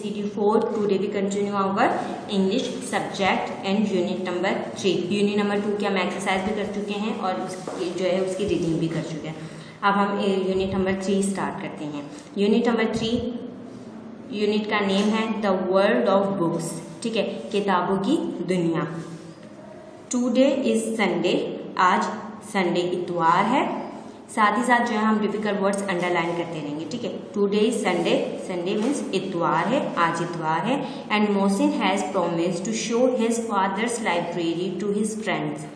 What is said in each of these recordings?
ABCD4. Today we continue our English subject and unit number 3. Unit number 2 की हम exercise भी कर चुके हैं और उसकी रीडिंग भी कर चुके हैं. अब हम यूनिट नंबर 3 स्टार्ट करते हैं. यूनिट नंबर 3 यूनिट का नेम है द वर्ल्ड ऑफ बुक्स. ठीक है, किताबों की दुनिया. Today is Sunday. आज संडे इतवार है. साथ ही साथ जो है हम डिफिकल्ट वर्ड्स अंडरलाइन करते रहेंगे. ठीक है, today is Sunday. Sunday means इतवार है, आज इतवार है. And Mohsin has promised to show his father's library to his friends.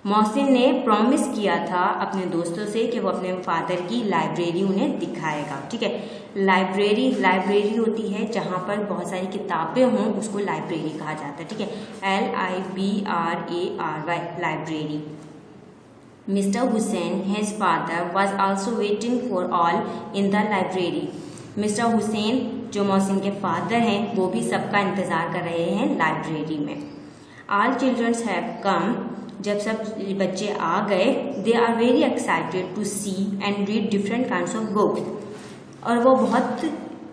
Mohsin ने प्रॉमिस किया था अपने दोस्तों से कि वो अपने फादर की लाइब्रेरी उन्हें दिखाएगा. ठीक है, लाइब्रेरी होती है जहाँ पर बहुत सारी किताबें हों, उसको लाइब्रेरी कहा जाता है. ठीक है, LIBRARY library. Mr. Hussain, his father, was also waiting for all in the library. Mr. Hussain जो मोहसिन के फादर हैं वो भी सबका इंतज़ार कर रहे हैं लाइब्रेरी में. All children have come. जब सब बच्चे आ गए, they are very excited to see and read different kinds of books. और वो बहुत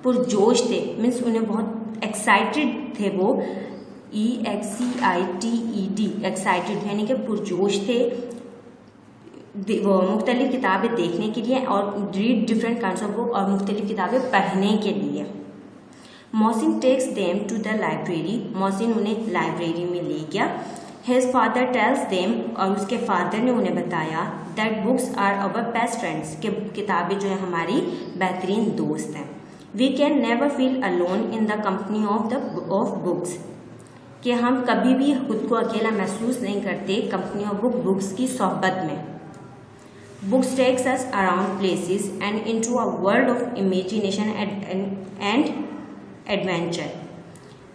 पुरजोश थे, मीन्स उन्हें बहुत एक्साइटेड थे. वो EXCITED एक्साइटेड यानी कि पुरजोश थे वो मुख्तलिफ किताबें देखने के लिए और read different kinds of book और मुख्तलिफ किताबें पढ़ने के लिए. Mohsin takes them to the library. Mohsin उन्हें लाइब्रेरी में ले गया. हिज फादर टेल्स देम और उसके फादर ने उन्हें बताया that books are our best friends कि किताबें जो है हमारी बेहतरीन दोस्त हैं. We can never feel alone in the company of books कि हम कभी भी खुद को अकेला महसूस नहीं करते कंपनी ऑफ बुक्स की सोहबत में. Books takes us around places and into a world of imagination and adventure.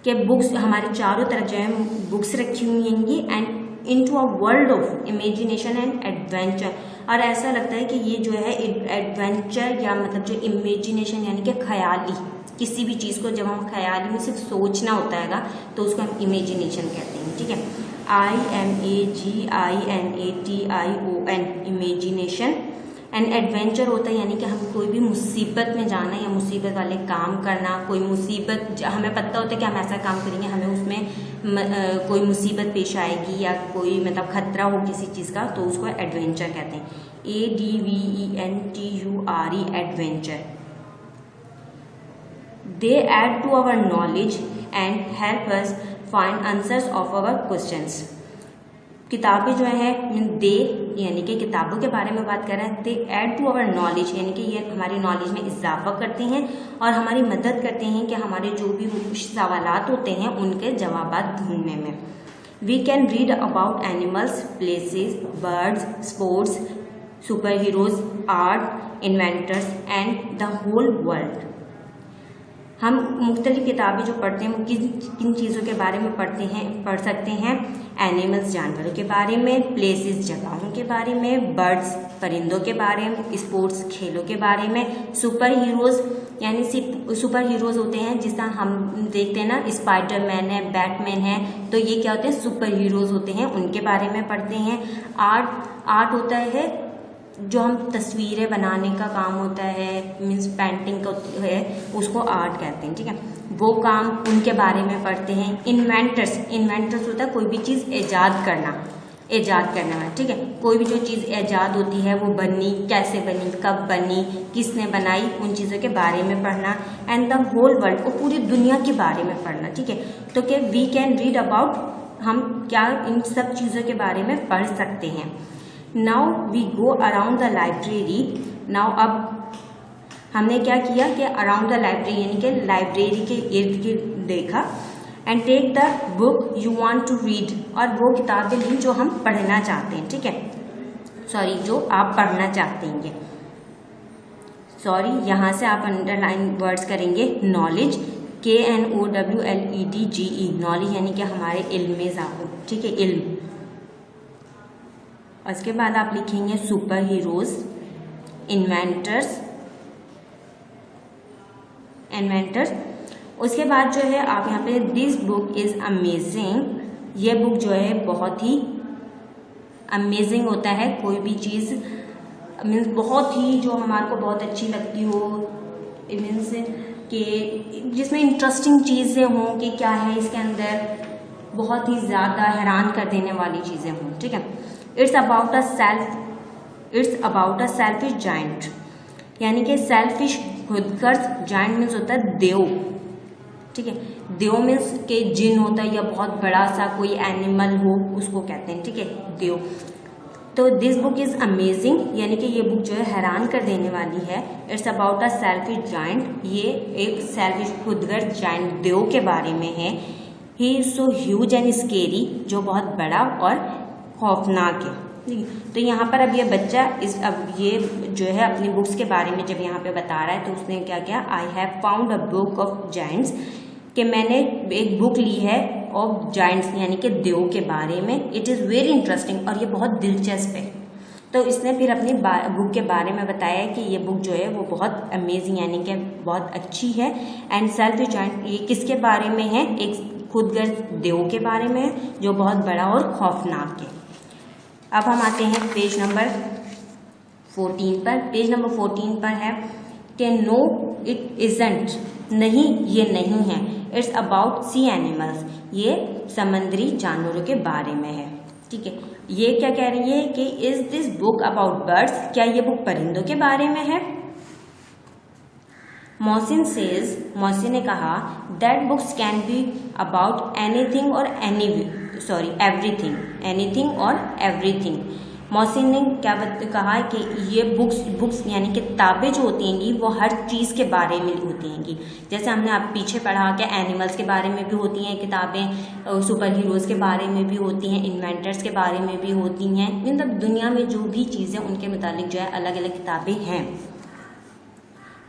कि बुक्स हमारे चारों तरफ जो है बुक्स रखी हुई होंगी and into a world of imagination and adventure. और ऐसा लगता है कि ये जो है एडवेंचर या मतलब जो इमेजिनेशन यानी कि ख्याली, किसी भी चीज़ को जब हम ख्याली में सिर्फ सोचना होता है तो उसको हम इमेजिनेशन कहते हैं. ठीक है, IMAGINATION इमेजिनेशन. एंड एडवेंचर होता है यानी कि हम कोई भी मुसीबत में जाना या मुसीबत वाले काम करना. कोई मुसीबत हमें पता होता है कि हम ऐसा काम करेंगे, हमें उसमें कोई मुसीबत पेश आएगी या कोई मतलब खतरा हो किसी चीज़ का, तो उसको एडवेंचर कहते हैं. ADVENTURE adventure. They add to our knowledge and help us find answers of our questions. किताबें जो है दे यानी कि किताबों के बारे में बात कर रहे हैं. दे ऐड टू आवर नॉलेज यानी कि ये हमारी नॉलेज में इजाफा करते हैं और हमारी मदद करते हैं कि हमारे जो भी सवालात होते हैं उनके जवाबात ढूंढने में. We can read about animals, places, birds, sports, superheroes, art, inventors and the whole world. हम मुख्तलिफ किताबें जो पढ़ते हैं वो किन चीज़ों के बारे में पढ़ सकते हैं. एनिमल्स जानवरों के बारे में, प्लेसेस जगहों के बारे में, बर्ड्स परिंदों के बारे में, स्पोर्ट्स खेलों के बारे में, सुपर हीरोज़ यानी सुपर हीरोज़ होते हैं जिस तरह हम देखते हैं ना, स्पाइडरमैन है, बैटमैन है, तो ये क्या होते हैं, सुपर हीरोज़ होते हैं, उनके बारे में पढ़ते हैं. आर्ट होता है जो हम तस्वीरें बनाने का काम होता है, मीन्स पेंटिंग का है, उसको आर्ट कहते हैं. ठीक है, वो काम उनके बारे में पढ़ते हैं. इन्वेंटर्स होता है कोई भी चीज़ ईजाद करना में. ठीक है, कोई भी जो चीज़ ईजाद होती है वो बनी, कैसे बनी, कब बनी, किसने बनाई, उन चीज़ों के बारे में पढ़ना. एंड द होल वर्ल्ड और पूरी दुनिया के बारे में पढ़ना. ठीक है, तो क्या वी कैन रीड अबाउट, हम क्या इन सब चीज़ों के बारे में पढ़ सकते हैं. Now we go around the library. Now अब हमने क्या किया कि अराउंड द लाइब्रेरी यानी कि लाइब्रेरी के इर्द गिर्द देखा. And take the book you want to read. और वो किताबें ली जो हम पढ़ना चाहते हैं. ठीक है, जो आप पढ़ना चाहते हैं. यहाँ से आप अंडरलाइन वर्ड्स करेंगे नॉलेज, KNOWLEDGE नॉलेज यानी कि हमारे इल्म में इजाफा. ठीक है, इल्म. उसके बाद आप लिखेंगे सुपर हीरोज, इन्वेंटर्स. उसके बाद जो है आप यहाँ पे दिस बुक इज अमेजिंग. ये बुक जो है बहुत ही अमेजिंग होता है, कोई भी चीज़ मीन्स बहुत ही जो हमारे को बहुत अच्छी लगती हो, मीन्स कि जिसमें इंटरेस्टिंग चीज़ें हों कि क्या है इसके अंदर, बहुत ही ज़्यादा हैरान कर देने वाली चीज़ें हों, ठीक है। It's about a selfish giant, यानी कि सेल्फिश खुदगर्ज, जायंट मीन्स होता है देव, ठीक है। देव मीन्स के जिन होता है या बहुत बड़ा सा कोई एनिमल हो उसको कहते हैं, ठीक है, देव। तो दिस बुक इज़ अमेजिंग, यानी कि ये बुक जो है हैरान कर देने वाली है। It's about a selfish giant, ये एक सेल्फिश खुदगर्ज जायंट देव के बारे में है। He is so huge and scary, जो बहुत बड़ा और खौफनाक है। तो यहाँ पर अब ये बच्चा अब ये जो है अपनी बुक्स के बारे में जब यहाँ पे बता रहा है तो उसने क्या किया, I have found a book of giants, कि मैंने एक बुक ली है ऑफ जायंट्स यानी कि देव के बारे में। इट इज़ वेरी इंटरेस्टिंग, और ये बहुत दिलचस्प है। तो इसने फिर अपनी बुक के बारे में बताया कि ये बुक जो है वो बहुत अमेजिंग यानी कि बहुत अच्छी है। एंड सेल्फिश जायंट, ये किसके बारे में है, एक खुदगर्ज देव के बारे में है जो बहुत बड़ा और खौफनाक है। अब हम आते हैं पेज नंबर 14 पर। पेज नंबर 14 पर है कि नो इट इजंट, नहीं ये नहीं है। इट्स अबाउट सी एनिमल्स, ये समुद्री जानवरों के बारे में है, ठीक है। ये क्या कह रही है कि is this book about birds, क्या ये बुक परिंदों के बारे में है। मोहसिन सेज, मोहसिन ने कहा that books can be about anything और एवरीथिंग, एनीथिंग और एवरीथिंग। मोहसिन ने क्या कहा कि ये बुक्स यानी किताबें जो होती हैंगी वो हर चीज़ के बारे में होती हैंगी। जैसे हमने आप पीछे पढ़ा कि एनिमल्स के बारे में भी होती हैं किताबें, सुपर हीरोज़ के बारे में भी होती हैं, इन्वेंटर्स के बारे में भी होती हैं, मतलब दुनिया में जो भी चीज़ें उनके मुतालिक जो है अलग अलग किताबें हैं।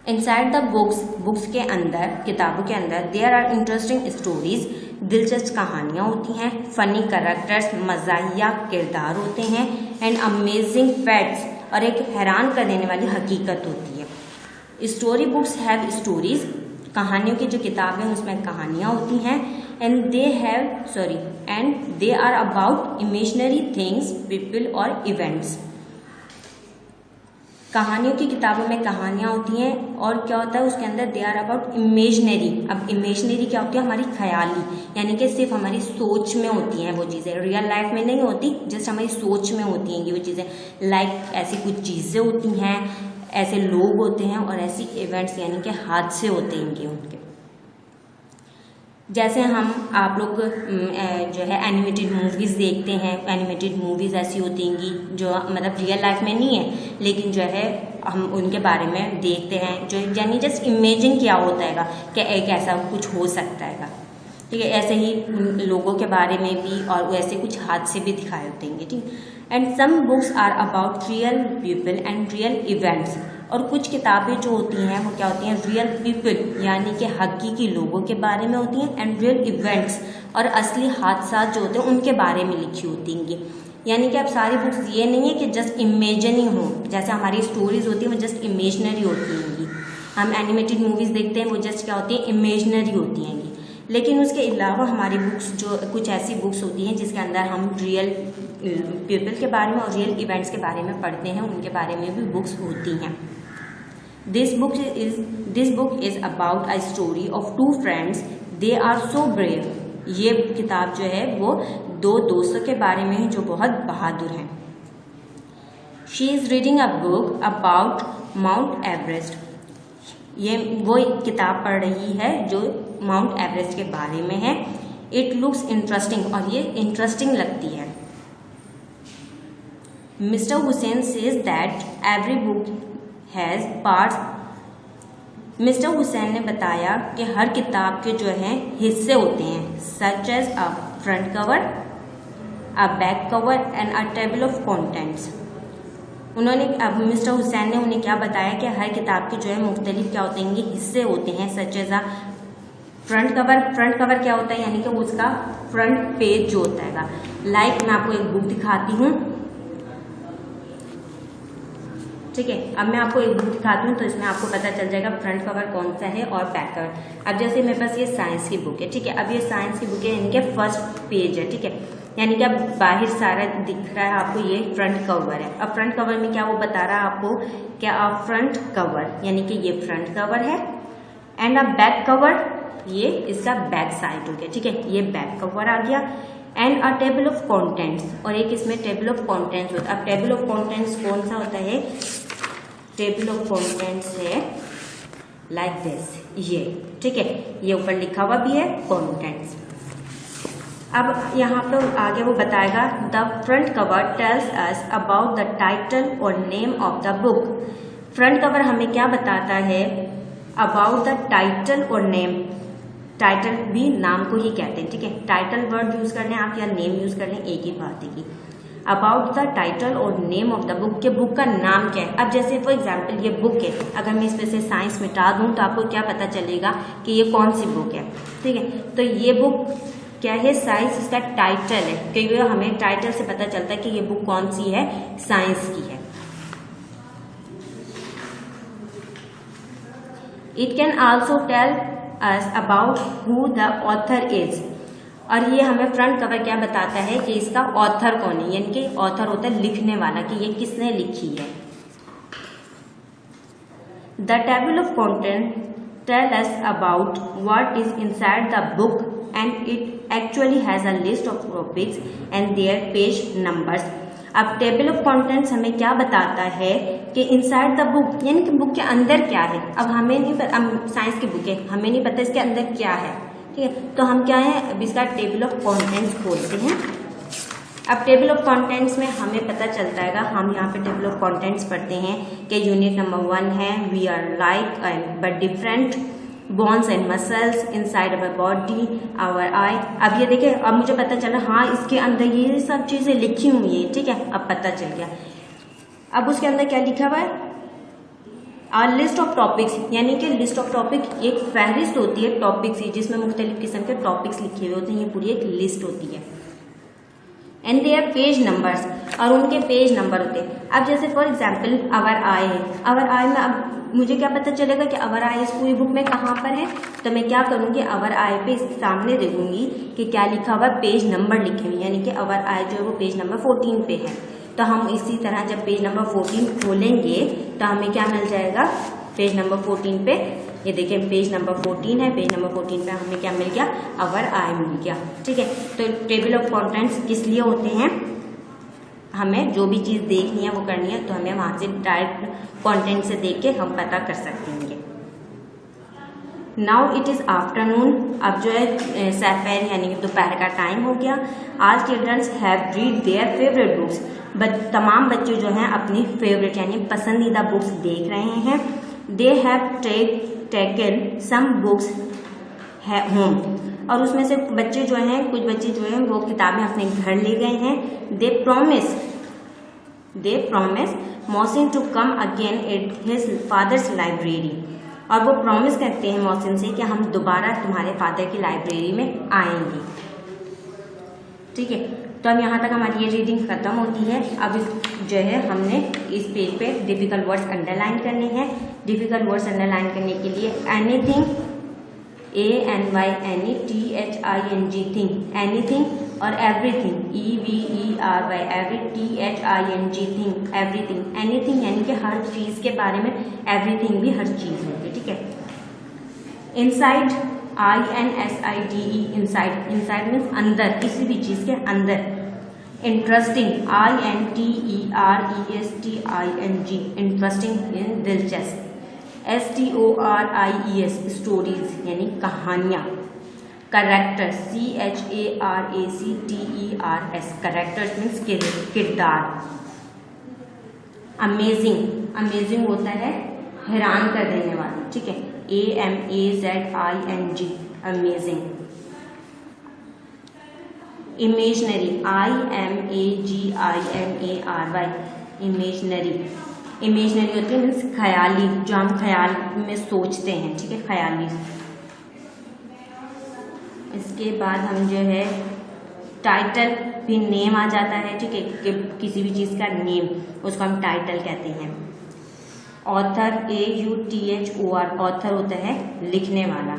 इनसाइड द बुक्स के अंदर, किताबों के अंदर, देयर आर इंटरेस्टिंग स्टोरीज, दिलचस्प कहानियाँ होती हैं, फनी कैरेक्टर्स, मज़ाहिया किरदार होते हैं, एंड अमेजिंग फैक्ट्स, और एक हैरान कर देने वाली हकीकत होती है। स्टोरी बुक्स हैव स्टोरीज, कहानियों की जो किताबें हैं उसमें कहानियाँ होती हैं, and they are about imaginary things, people और इवेंट्स। कहानियों की किताबों में कहानियाँ होती हैं और क्या होता है उसके अंदर, दे आर अबाउट इमेजिनरी। अब इमेजिनरी क्या होती है, हमारी ख्याली, यानी कि सिर्फ हमारी सोच में होती हैं वो चीज़ें, रियल लाइफ में नहीं होती, जस्ट हमारी सोच में होती हैं वो चीज़ें। लाइक ऐसी कुछ चीज़ें होती हैं, ऐसे लोग होते हैं और ऐसी इवेंट्स यानी कि हादसे होते हैं उनके। जैसे आप लोग जो है एनिमेटेड मूवीज़ देखते हैं, एनिमेटेड मूवीज़ ऐसी होती हैं जो मतलब रियल लाइफ में नहीं है लेकिन जो है हम उनके बारे में देखते हैं, जो यानी जस्ट इमेजिन किया होता है कि एक ऐसा कुछ हो सकता है, ठीक है। ऐसे ही लोगों के बारे में भी और वैसे कुछ हादसे भी दिखाए होते हैं, ठीक। And some books are about real people and real events, और कुछ किताबें जो होती हैं वो क्या होती हैं, रियल पीपल यानी कि हकीकी लोगों के बारे में होती हैं, एंड रियल इवेंट्स और असली हादसा जो होते हैं उनके बारे में लिखी होती हैं। यानी कि अब सारी बुक्स ये नहीं है कि जस्ट इमेजिनिंग हो, जैसे हमारी स्टोरीज होती हैं वो जस्ट इमेजनरी होती हैं। हम एनिमेटेड मूवीज़ देखते हैं वो जस्ट क्या होती है, इमेजनरी होती हैं। लेकिन उसके अलावा हमारी बुक्स जो कुछ ऐसी बुक्स होती हैं जिसके अंदर हम रियल पीपल के बारे में और रियल इवेंट्स के बारे में पढ़ते हैं, उनके बारे में भी बुक्स होती हैं। This book is about a story of two friends, they are so brave. ये किताब जो है वो दो दोस्तों के बारे में है जो बहुत बहादुर हैं। She is reading a book about mount Everest. ये वो किताब पढ़ रही है जो माउंट एवरेस्ट के बारे में है। इट लुक्स इंटरेस्टिंग, और ये इंटरेस्टिंग लगती है। Mister Hussain says that every book has parts. Mister Hussain ने बताया कि हर किताब के जो हैं हिस्से होते हैं, such as a front cover, a back cover and a table of contents. उन्होंने अब मिस्टर हुसैन ने उन्हें क्या बताया कि हर किताब के जो है मुख्तलिफ क्या होते हैं, हिस्से होते हैं, such as a front cover. Front cover क्या होता है, यानी कि उसका फ्रंट पेज जो होता है। लाइक मैं आपको एक बुक दिखाती हूँ, ठीक है। अब मैं आपको एक बुक दिखाती हूँ तो इसमें आपको पता चल जाएगा फ्रंट कवर कौन सा है और बैक कवर। अब जैसे मेरे पास ये साइंस की बुक है, ठीक है। अब ये साइंस की बुक है यानी कि फर्स्ट पेज है, ठीक है। यानी कि अब बाहर सारा दिख रहा है आपको, ये फ्रंट कवर है। अब फ्रंट कवर में क्या वो बता रहा है आपको, क्या फ्रंट कवर यानी कि ये फ्रंट कवर है एंड अ बैक कवर, ये इसका बैक साइड हो गया, ठीक है, ये बैक कवर आ गया। And a table of contents, और एक इसमें टेबल ऑफ कंटेंट्स होता है। अब टेबल ऑफ कंटेंट्स कौन सा होता है? टेबल ऑफ कंटेंट्स है लाइक दिस, ये, ठीक है, ये ऊपर लिखा हुआ भी है कंटेंट्स। अब यहाँ पर आगे वो बताएगा the front cover tells us about the title और name of the book. Front cover हमें क्या बताता है? अबाउट द टाइटल और नेम। टाइटल भी नाम को ही कहते हैं, ठीक है, टाइटल वर्ड यूज कर लें आप या नेम यूज कर लें, एक ही बात है। अबाउट द टाइटल और नेम ऑफ द बुक, के बुक का नाम क्या है। अब जैसे फॉर एग्जाम्पल ये बुक है, अगर मैं इसमें से साइंस मिटा दूं तो आपको क्या पता चलेगा कि ये कौन सी बुक है, ठीक है। तो ये बुक क्या है? साइंस, इसका टाइटल है, क्योंकि हमें टाइटल से पता चलता है कि ये बुक कौन सी है, साइंस की है। It can also tell us about who the author is, और ये हमें फ्रंट कवर क्या बताता है कि इसका ऑथर कौन है, यानी कि ऑथर होता है लिखने वाला, कि ये किसने लिखी है। The table of content tell us about what is inside the book and it actually has a list of topics and their page numbers. अब टेबल ऑफ कंटेंट्स हमें क्या बताता है कि इनसाइड द बुक, यानी कि बुक के अंदर क्या है। अब हमें नहीं पता, साइंस की बुक है, हमें नहीं पता इसके अंदर क्या है, ठीक है, तो हम क्या है, अब इसका टेबल ऑफ कंटेंट्स खोलते हैं। अब टेबल ऑफ कंटेंट्स में हमें पता चलता है, हम यहाँ पे टेबल ऑफ कंटेंट्स पढ़ते हैं कि यूनिट नंबर 1 है we are like but different, bones and muscles inside our body, our eye. अब ये देखिए, अब मुझे पता चला हाँ इसके अंदर ये सब चीजें लिखी हुई है, ठीक है, अब पता चल गया। अब उसके अंदर क्या लिखा हुआ है? लिस्ट ऑफ टॉपिक्स, यानी कि लिस्ट ऑफ टॉपिक एक फहरिस्त होती है टॉपिक्स की, जिसमें मुख्तलिफ किस्म के टॉपिक्स लिखे हुए होते हैं, ये पूरी एक लिस्ट होती है। एंड देयर पेज नंबर्स, और उनके पेज नंबर होते हैं। अब जैसे फॉर एग्जाम्पल अवर आई है, अवर आई में अब मुझे क्या पता चलेगा कि अवर आई इस पूरी बुक में कहाँ पर है, तो मैं क्या करूँगी, अवर आई पे सामने देखूंगी कि क्या लिखा हुआ, पेज नंबर लिखे हुए, यानी कि अवर आई जो है वो पेज नंबर 14 पे है। तो हम इसी तरह जब पेज नंबर 14 खोलेंगे तो हमें क्या मिल जाएगा, पेज नंबर 14 पे, ये देखिए पेज नंबर 14 है, पेज नंबर 14 पे हमें क्या मिल गया, अवर आई मिल गया, ठीक है। तो टेबल ऑफ कंटेंट्स किस लिए होते हैं? हमें जो भी चीज़ देखनी है वो करनी है, तो हमें वहाँ से डायरेक्ट कंटेंट से देख के हम पता कर सकते हैं। नाउ इट इज़ आफ्टरनून, अब जो है सफेर यानी कि दोपहर का टाइम हो गया। All children's have read their favourite books, तमाम बच्चे जो हैं अपनी फेवरेट यानी पसंदीदा बुक्स देख रहे हैं। They have taken some books home, और उसमें से बच्चे जो हैं, कुछ बच्चे जो हैं वो किताबें अपने घर ले गए हैं। They promise Mohsin to come again at his father's library, और वो प्रॉमिस करते हैं मोहसिन से कि हम दोबारा तुम्हारे फादर की लाइब्रेरी में आएंगे, ठीक है। तो अब यहाँ तक हमारी ये रीडिंग खत्म होती है। अब जो है हमने इस पेज पे डिफिकल्ट वर्ड्स अंडरलाइन करने हैं। डिफिकल्ट वर्ड्स अंडरलाइन करने के लिए एनीथिंग, ANYNETHING थिंग, एनीथिंग, और everything EVERY every THING thing, everything. Anything यानी कि हर चीज के बारे में, एवरीथिंग भी हर चीज होगी, ठीक है। Inside INSIDE inside, inside means अंदर, किसी भी चीज के अंदर। इंटरेस्टिंग INTERESTING इंटरेस्टिंग दिलचस्प। STORIES स्टोरीज यानी कहानियाँ। करेक्टर CHARACTERS करेक्टर्स मीन्स किरदार। अमेजिंग, अमेजिंग होता है हैरान कर देने वाला, ठीक है, AMAZING amazing. Imaginary IMAGINARY imaginary. Imaginary होती है मीन्स ख्याली, जो हम ख्याल में सोचते हैं, ठीक है, ख्याली। इसके बाद हम जो है टाइटल भी नेम आ जाता है, ठीक है, कि किसी भी चीज़ का नेम, उसको हम टाइटल कहते हैं। ऑथर AUTHOR ऑथर होता है लिखने वाला।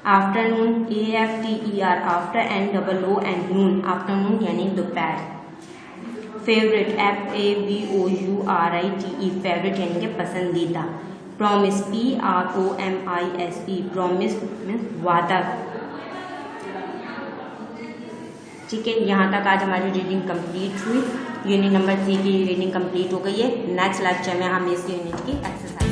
Afternoon AFTER after NOO and Noon afternoon यानी दोपहर। फेवरेट FAVOURITE फेवरेट यानी कि पसंदीदा। प्रॉमिस, PROMISE, प्रॉमिस मीन्स वादा। ठीक है, यहाँ तक आज हमारी रीडिंग कंप्लीट हुई। यूनिट नंबर 3 की रीडिंग कंप्लीट हो गई है। नेक्स्ट लेक्चर में हम इस यूनिट की एक्सरसाइज